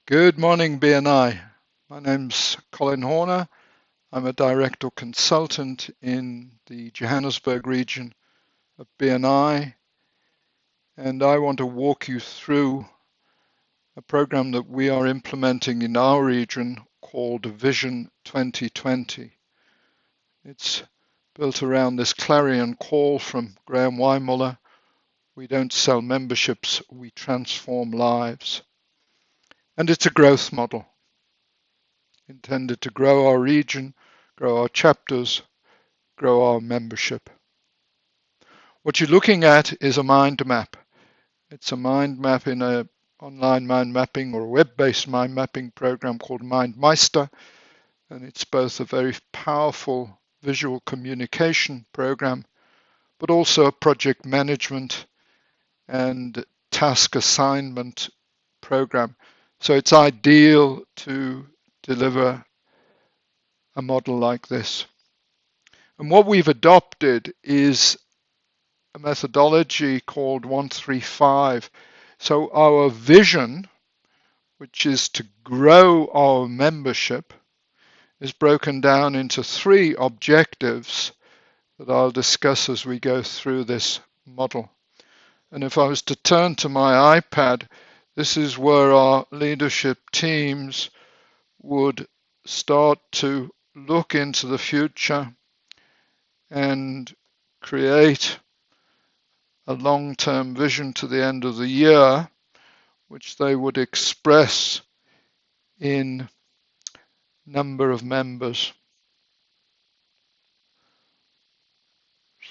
Good morning, BNI. My name's Colin. I'm a director consultant in the Johannesburg region of BNI, and I want to walk you through a program that we are implementing in our region called Vision 2020. It's built around this clarion call from Graham Weimuller. We don't sell memberships, we transform lives. And it's a growth model intended to grow our region, grow our chapters, grow our membership. What you're looking at is a mind map. It's a mind map in an online mind mapping or a web-based mind mapping program called MindMeister, and it's both a very powerful visual communication program, but also a project management and task assignment program. So it's ideal to deliver a model like this. And what we've adopted is a methodology called 135. So our vision, which is to grow our membership, is broken down into 3 objectives that I'll discuss as we go through this model. And if I was to turn to my iPad, this is where our leadership teams would start to look into the future and create a long-term vision to the end of the year, which they would express in number of members.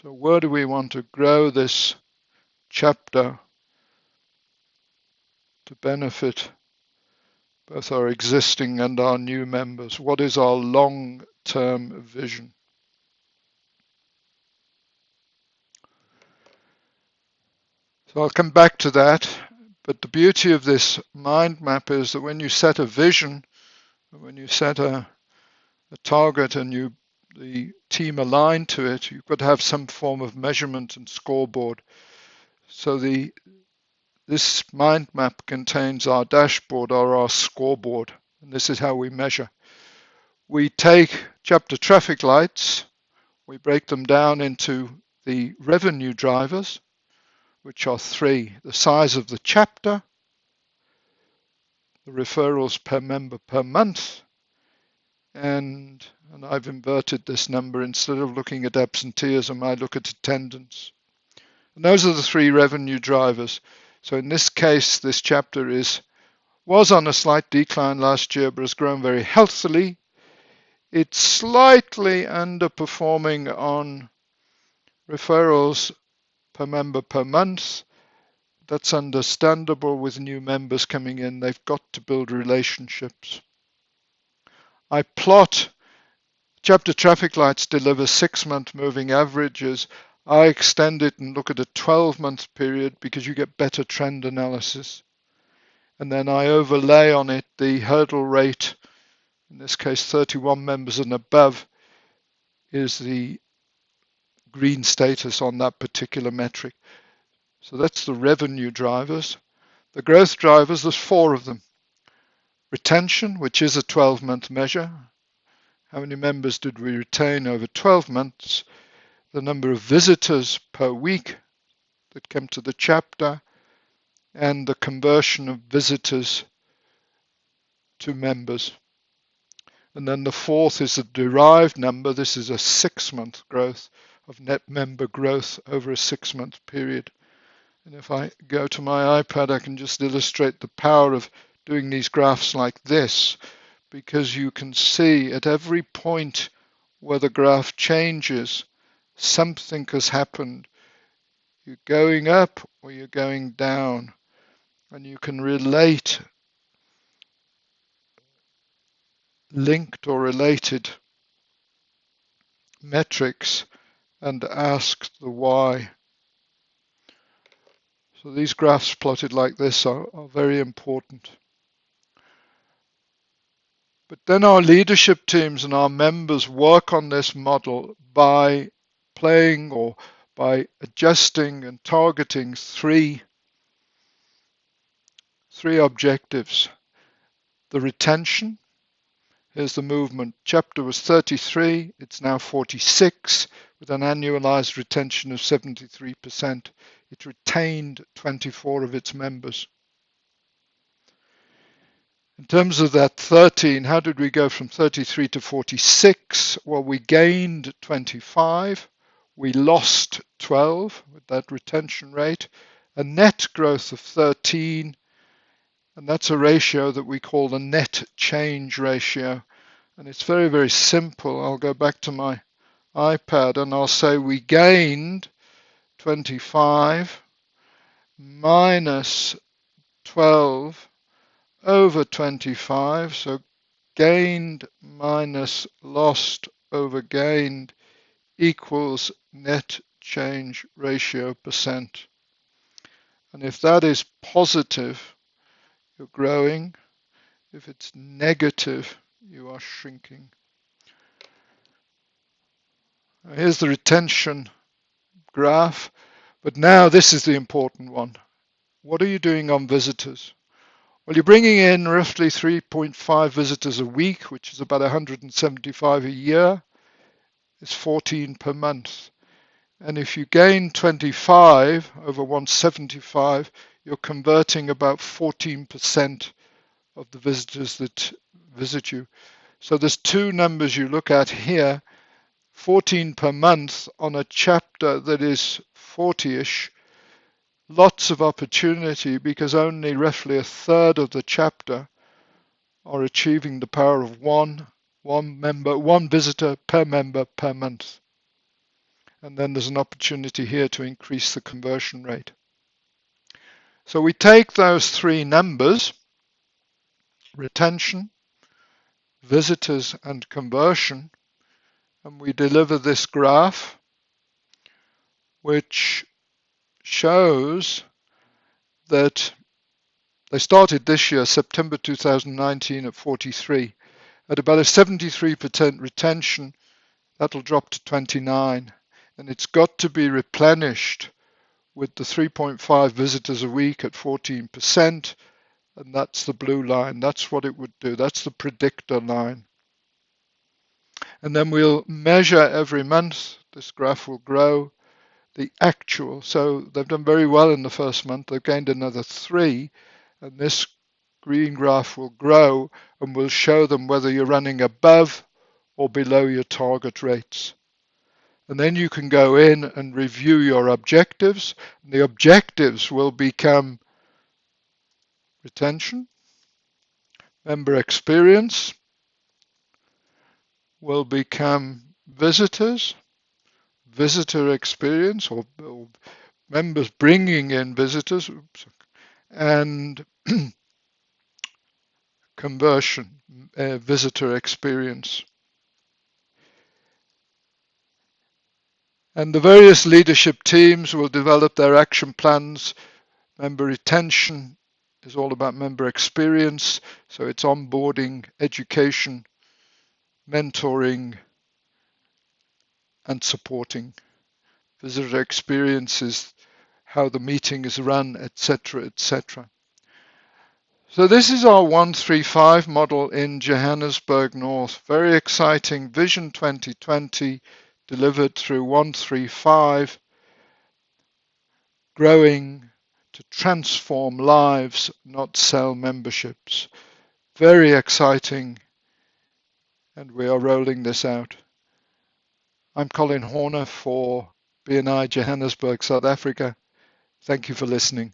So where do we want to grow this chapter to benefit both our existing and our new members? What is our long-term vision? So I'll come back to that, but the beauty of this mind map is that when you set a vision, when you set a target and the team align to it, you've got to have some form of measurement and scoreboard. So this mind map contains our dashboard or our scoreboard, and this is how we measure. We take chapter traffic lights, we break them down into the revenue drivers, which are 3: the size of the chapter, the referrals per member per month, and I've inverted this number. Instead of looking at absenteeism, I look at attendance. And those are the 3 revenue drivers. So in this case, this chapter was on a slight decline last year, but has grown very healthily. It's slightly underperforming on referrals per member per month. That's understandable with new members coming in. They've got to build relationships. I plot chapter traffic lights deliver 6-month moving averages. I extend it and look at a 12-month period because you get better trend analysis. And then I overlay on it the hurdle rate, in this case 31 members and above, is the green status on that particular metric. So that's the revenue drivers. The growth drivers, there's 4 of them. Retention, which is a 12-month measure. How many members did we retain over 12 months? The number of visitors per week that came to the chapter, and the conversion of visitors to members. And then the 4th is a derived number. This is a 6-month growth of net member growth over a 6-month period. And if I go to my iPad, I can just illustrate the power of doing these graphs like this, because you can see at every point where the graph changes, something has happened. You're going up or you're going down, and you can relate linked or related metrics and ask the why. So these graphs plotted like this are very important. But then our leadership teams and our members work on this model by playing or by adjusting and targeting three objectives. The retention, here's the movement. Chapter was 33, it's now 46, with an annualized retention of 73%. It retained 24 of its members. In terms of that 13, how did we go from 33 to 46? Well, we gained 25, we lost 12 with that retention rate, a net growth of 13, and that's a ratio that we call the net change ratio. And it's very, very simple. I'll go back to my iPad and I'll say we gained 25 minus 12 over 25, so gained minus lost over gained equals net change ratio percent. And if that is positive, you're growing. If it's negative, you are shrinking. Here's the retention graph, but now this is the important one. What are you doing on visitors? Well, you're bringing in roughly 3.5 visitors a week, which is about 175 a year. It's 14 per month. And if you gain 25 over 175, you're converting about 14% of the visitors that visit you. So there's two numbers you look at here, 14 per month on a chapter that is 40-ish. Lots of opportunity because only roughly a third of the chapter are achieving the power of one visitor per member per month. And then there's an opportunity here to increase the conversion rate. So we take those three numbers, retention, visitors, and conversion, and we deliver this graph, which shows that they started this year, September 2019, at 43. At about a 73% retention, that'll drop to 29. And it's got to be replenished with the 3.5 visitors a week at 14%. And that's the blue line. That's what it would do. That's the predictor line. And then we'll measure every month. This graph will grow. The actual, so they've done very well in the first month. They've gained another 3, and this green graph will grow and will show them whether you're running above or below your target rates. And then you can go in and review your objectives. And the objectives will become retention, member experience, will become visitors, visitor experience, or members bringing in visitors, and conversion, visitor experience. And the various leadership teams will develop their action plans. Member retention is all about member experience, so it's onboarding, education, mentoring, and supporting. Visitor experience is how the meeting is run, etc., etc. So this is our 135 model in Johannesburg North. Very exciting. Vision 2020 delivered through 135, growing to transform lives, not sell memberships. Very exciting, and we are rolling this out. I'm Colin Horner for BNI Johannesburg, South Africa. Thank you for listening.